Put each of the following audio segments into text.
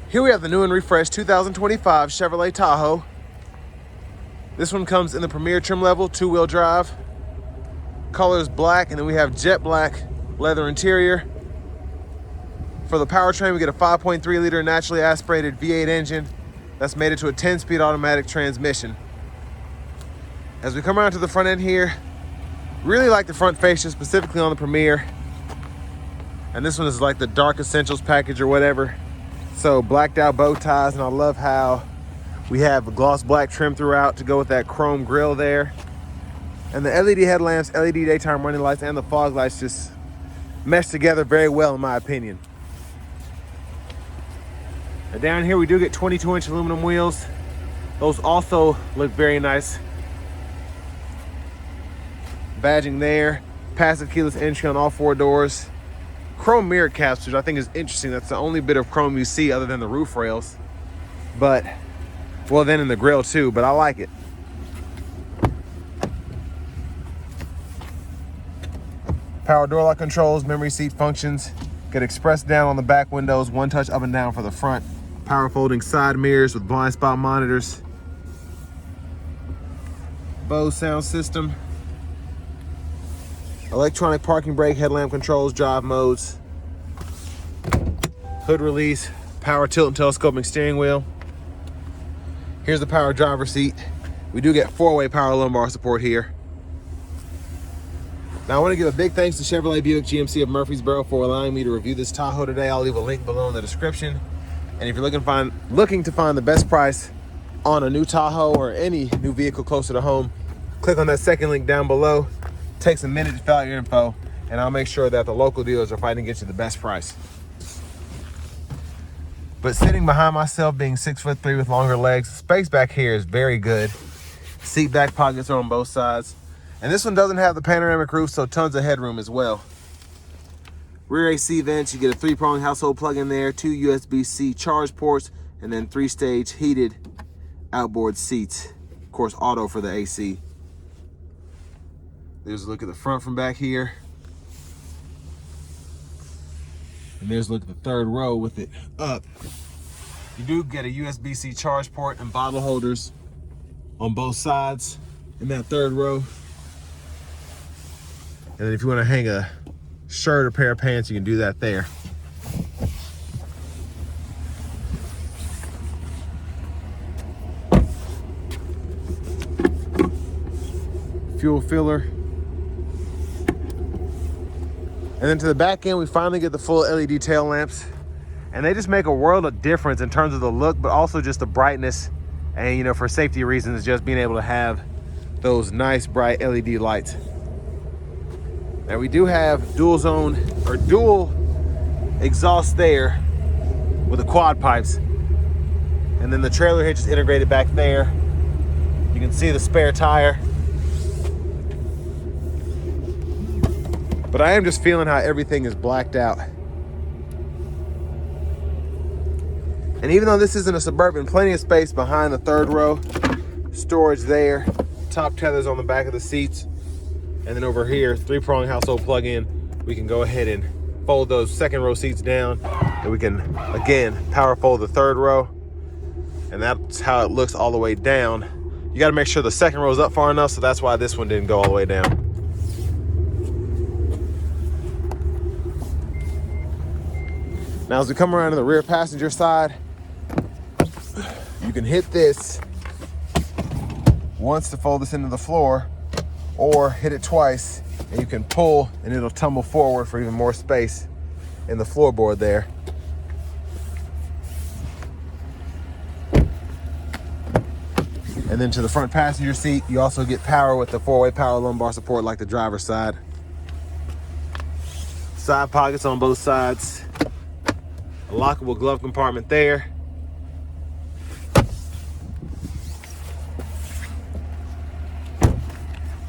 Here we have the new and refreshed 2025 Chevrolet Tahoe. This one comes in the Premier trim level, 2-wheel drive. Color is black, and then we have jet black leather interior. For the powertrain, we get a 5.3 liter naturally aspirated V8 engine that's made it to a 10-speed automatic transmission. As we come around to the front end here, really like the front fascia, specifically on the Premier. And this one is like the dark essentials package or whatever. So blacked out bow ties, and I love how we have a gloss black trim throughout to go with that chrome grille there. And the LED headlamps, LED daytime running lights, and the fog lights just mesh together very well in my opinion. Now down here we do get 22-inch aluminum wheels. Those also look very nice. Badging there, passive keyless entry on all 4 doors. Chrome mirror caps, which I think is interesting. That's the only bit of chrome you see other than the roof rails. But, well, then in the grille too, but I like it. Power door lock controls, memory seat functions. Get express down on the back windows, 1-touch up and down for the front. Power folding side mirrors with blind spot monitors. Bose sound system. Electronic parking brake, headlamp controls, drive modes. Hood release, power tilt and telescoping steering wheel. Here's the power driver seat. We do get 4-way power lumbar support here. Now I want to give a big thanks to Chevrolet Buick GMC of Murfreesboro for allowing me to review this Tahoe today. I'll leave a link below in the description. And if you're looking to find the best price on a new Tahoe or any new vehicle closer to home, click on that second link down below. Takes a minute to fill out your info, and I'll make sure that the local dealers are fighting to get you the best price. But sitting behind myself, being 6'3" with longer legs, space back here is very good. Seat back pockets are on both sides. And this one doesn't have the panoramic roof, so tons of headroom as well. Rear AC vents, you get a 3-prong household plug in there, 2 USB-C charge ports, and then 3-stage heated outboard seats. Of course, auto for the AC. There's a look at the front from back here. And there's a look at the third row with it up. You do get a USB-C charge port and bottle holders on both sides in that third row. And then if you want to hang a shirt or pair of pants, you can do that there. Fuel filler. And then to the back end, we finally get the full LED tail lamps. And they just make a world of difference in terms of the look, but also just the brightness. And, you know, for safety reasons, just being able to have those nice bright LED lights. Now we do have dual exhaust there with the quad pipes. And then the trailer hitch is integrated back there. You can see the spare tire. But I am just feeling how everything is blacked out. And even though this isn't a Suburban, plenty of space behind the third row. Storage there, top tethers on the back of the seats. And then over here, 3-prong household plug-in. We can go ahead and fold those second row seats down. And we can, again, power fold the third row. And that's how it looks all the way down. You gotta make sure the second row is up far enough, so that's why this one didn't go all the way down. Now as we come around to the rear passenger side, you can hit this once to fold this into the floor, or hit it twice and you can pull and it'll tumble forward for even more space in the floorboard there. And then to the front passenger seat, you also get power with the 4-way power lumbar support like the driver's side. Side pockets on both sides. A lockable glove compartment there.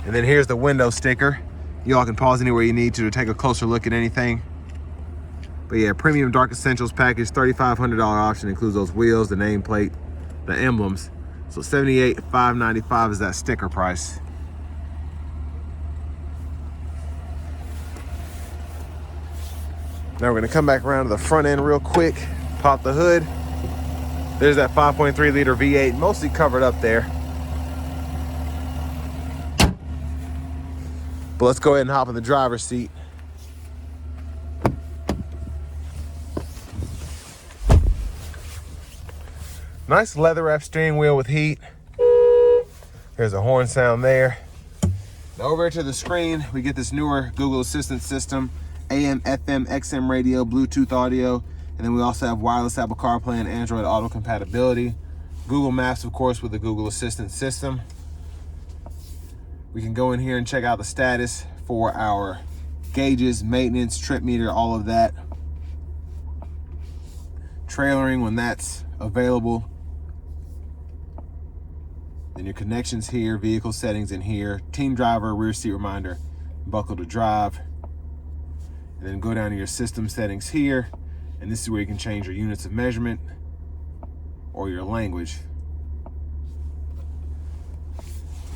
And then here's the window sticker. You all can pause anywhere you need to take a closer look at anything. But yeah, premium dark essentials package, $3,500 option, includes those wheels, the nameplate, the emblems. So $78,595 is that sticker price. Now we're gonna come back around to the front end real quick, pop the hood. There's that 5.3 liter V8, mostly covered up there. But let's go ahead and hop in the driver's seat. Nice leather wrap steering wheel with heat. There's a horn sound there. Now over to the screen, we get this newer Google Assistant system, AM, FM, XM radio, Bluetooth audio, and then we also have wireless Apple CarPlay and Android Auto compatibility. Google Maps, of course, with the Google Assistant system. We can go in here and check out the status for our gauges, maintenance, trip meter, all of that. Trailering when that's available. Then your connections here, vehicle settings in here, team driver, rear seat reminder, buckle to drive. And then go down to your system settings here. And this is where you can change your units of measurement or your language.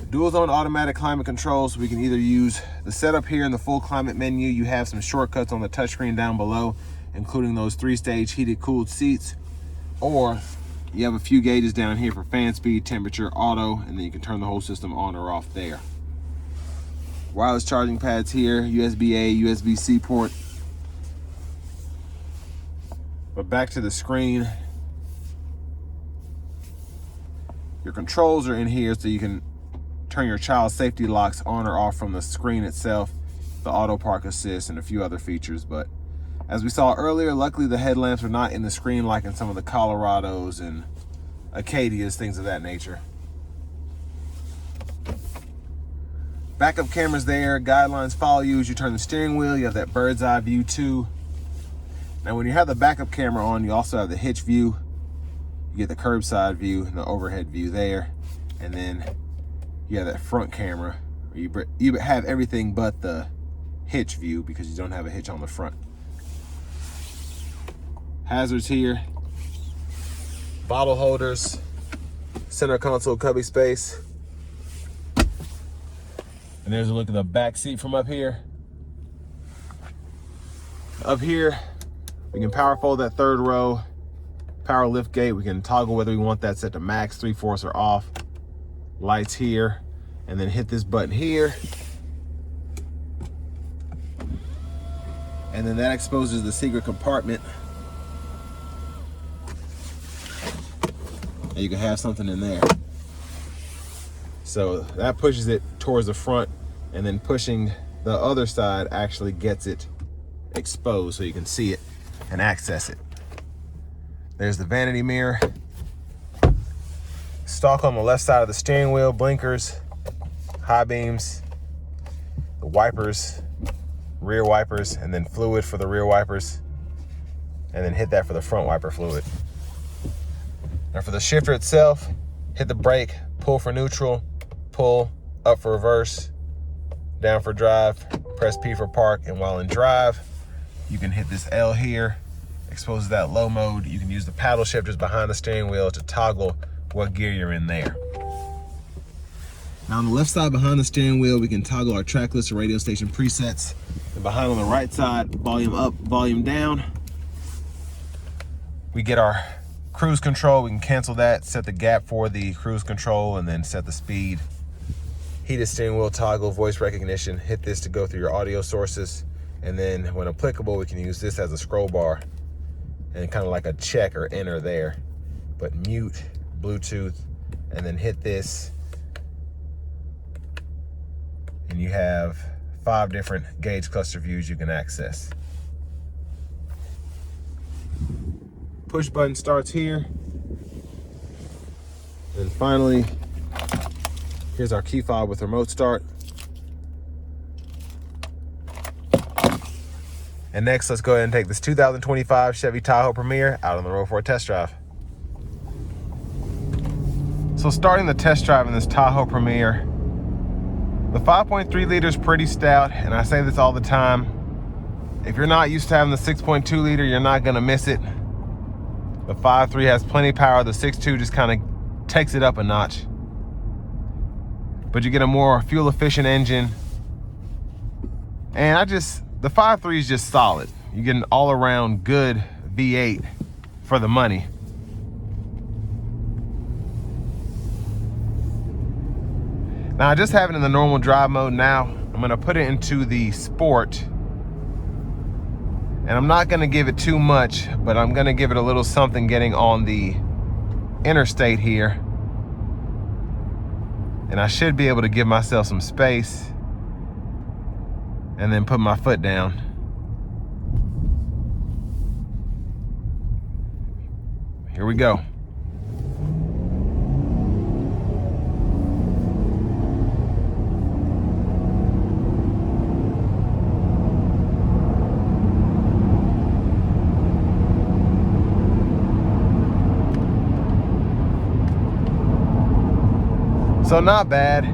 The dual zone automatic climate controls, we can either use the setup here in the full climate menu. You have some shortcuts on the touchscreen down below, including those 3-stage heated cooled seats, or you have a few gauges down here for fan speed, temperature, auto, and then you can turn the whole system on or off there. Wireless charging pads here, USB-A, USB-C port. But back to the screen. Your controls are in here so you can turn your child safety locks on or off from the screen itself, the auto park assist, and a few other features. But as we saw earlier, luckily the headlamps are not in the screen like in some of the Colorados and Acadias, things of that nature. Backup cameras there, guidelines follow you as you turn the steering wheel. You have that bird's eye view too. Now when you have the backup camera on, you also have the hitch view. You get the curbside view and the overhead view there. And then you have that front camera where you have everything but the hitch view because you don't have a hitch on the front. Hazards here, bottle holders, center console cubby space. And there's a look at the back seat from up here. Up here, we can power fold that third row, power lift gate. We can toggle whether we want that set to max, 3/4 or off. Lights here, and then hit this button here. And then that exposes the secret compartment. And you can have something in there. So that pushes it towards the front, and then pushing the other side actually gets it exposed so you can see it and access it. There's the vanity mirror. Stalk on the left side of the steering wheel, blinkers, high beams, the wipers, rear wipers, and then fluid for the rear wipers, and then hit that for the front wiper fluid. Now for the shifter itself, hit the brake, pull for neutral, pull, up for reverse, down for drive, press P for park, and while in drive, you can hit this L here, exposes that low mode. You can use the paddle shifters behind the steering wheel to toggle what gear you're in there. Now on the left side behind the steering wheel, we can toggle our track list or radio station presets. And behind on the right side, volume up, volume down. We get our cruise control. We can cancel that, set the gap for the cruise control, and then set the speed. Heated steering wheel toggle, voice recognition. Hit this to go through your audio sources. And then when applicable, we can use this as a scroll bar and kind of like a check or enter there. But mute, Bluetooth, and then hit this. And you have 5 different gauge cluster views you can access. Push button starts here. And finally, here's our key fob with remote start. And next, let's go ahead and take this 2025 Chevy Tahoe Premier out on the road for a test drive. So starting the test drive in this Tahoe Premier, the 5.3 liter is pretty stout, and I say this all the time. If you're not used to having the 6.2 liter, you're not gonna miss it. The 5.3 has plenty of power. The 6.2 just kind of takes it up a notch. But you get a more fuel efficient engine. And the 5.3 is just solid. You get an all around good V8 for the money. Now I just have it in the normal drive mode. Now I'm gonna put it into the sport. And I'm not gonna give it too much, but I'm gonna give it a little something getting on the interstate here. And I should be able to give myself some space and then put my foot down. Here we go. So not bad.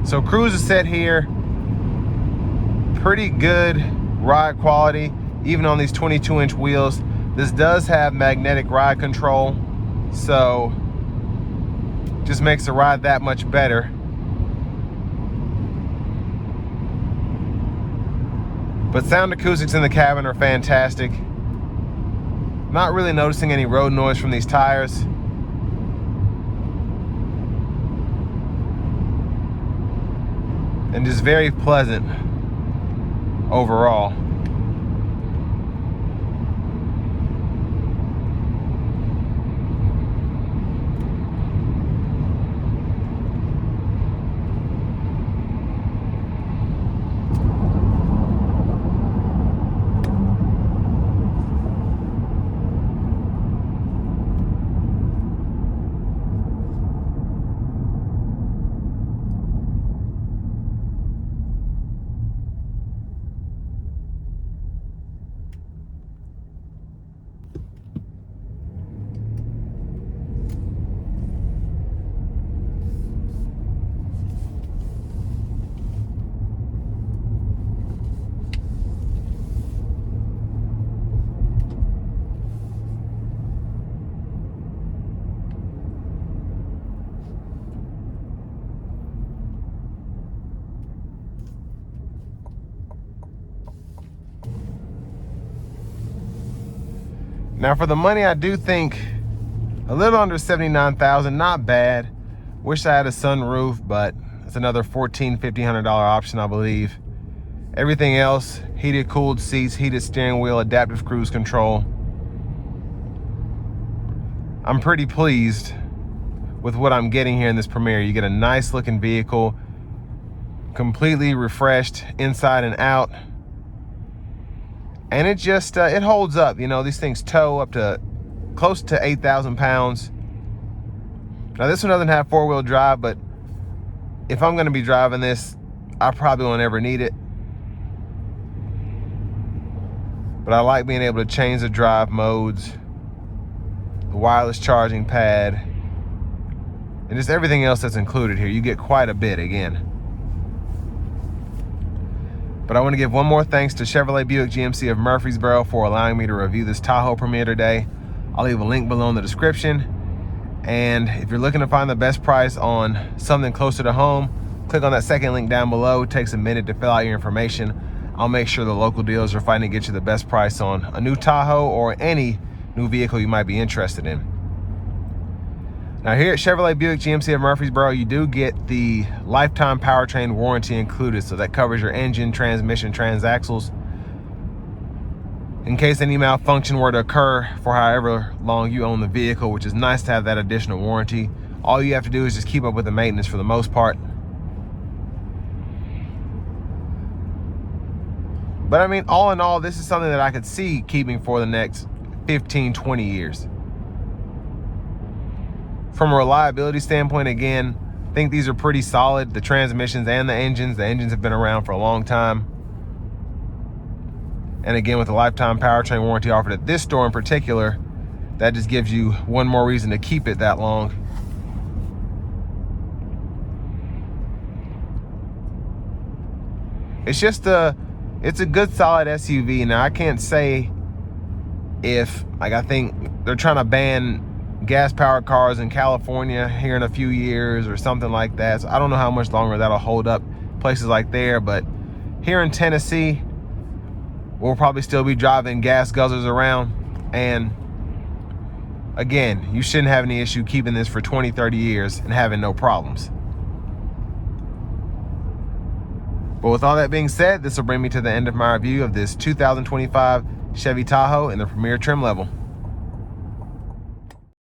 So cruise is set here. Pretty good ride quality, even on these 22-inch wheels. This does have magnetic ride control, so just makes the ride that much better. But sound acoustics in the cabin are fantastic. Not really noticing any road noise from these tires. And just very pleasant overall. Now for the money, I do think a little under $79,000, not bad. Wish I had a sunroof, but it's another $1,400-$1,500 option, I believe. Everything else, heated cooled seats, heated steering wheel, adaptive cruise control. I'm pretty pleased with what I'm getting here in this Premier. You get a nice looking vehicle, completely refreshed inside and out. And it just, it holds up. You know, these things tow up to close to 8,000 pounds. Now this one doesn't have four-wheel drive, but if I'm gonna be driving this, I probably won't ever need it. But I like being able to change the drive modes, the wireless charging pad, and just everything else that's included here. You get quite a bit again. But I want to give one more thanks to Chevrolet Buick GMC of Murfreesboro for allowing me to review this Tahoe Premier today. I'll leave a link below in the description. And if you're looking to find the best price on something closer to home, click on that second link down below. It takes a minute to fill out your information. I'll make sure the local dealers are fighting to get you the best price on a new Tahoe or any new vehicle you might be interested in. Now here at Chevrolet Buick GMC of Murfreesboro, you do get the lifetime powertrain warranty included. So that covers your engine, transmission, transaxles. In case any malfunction were to occur for however long you own the vehicle, which is nice to have that additional warranty. All you have to do is just keep up with the maintenance for the most part. But I mean, all in all, this is something that I could see keeping for the next 15, 20 years. From a reliability standpoint, again, I think these are pretty solid. The transmissions and the engines have been around for a long time. And again, with the lifetime powertrain warranty offered at this store in particular, that just gives you one more reason to keep it that long. It's just it's a good solid SUV. Now I can't say if, like, I think they're trying to ban gas powered cars in California here in a few years or something like that. So I don't know how much longer that'll hold up. places like there, but here in Tennessee, we'll probably still be driving gas guzzlers around. And again, you shouldn't have any issue keeping this for 20, 30 years and having no problems. But with all that being said, this will bring me to the end of my review of this 2025 Chevy Tahoe in the Premier trim level.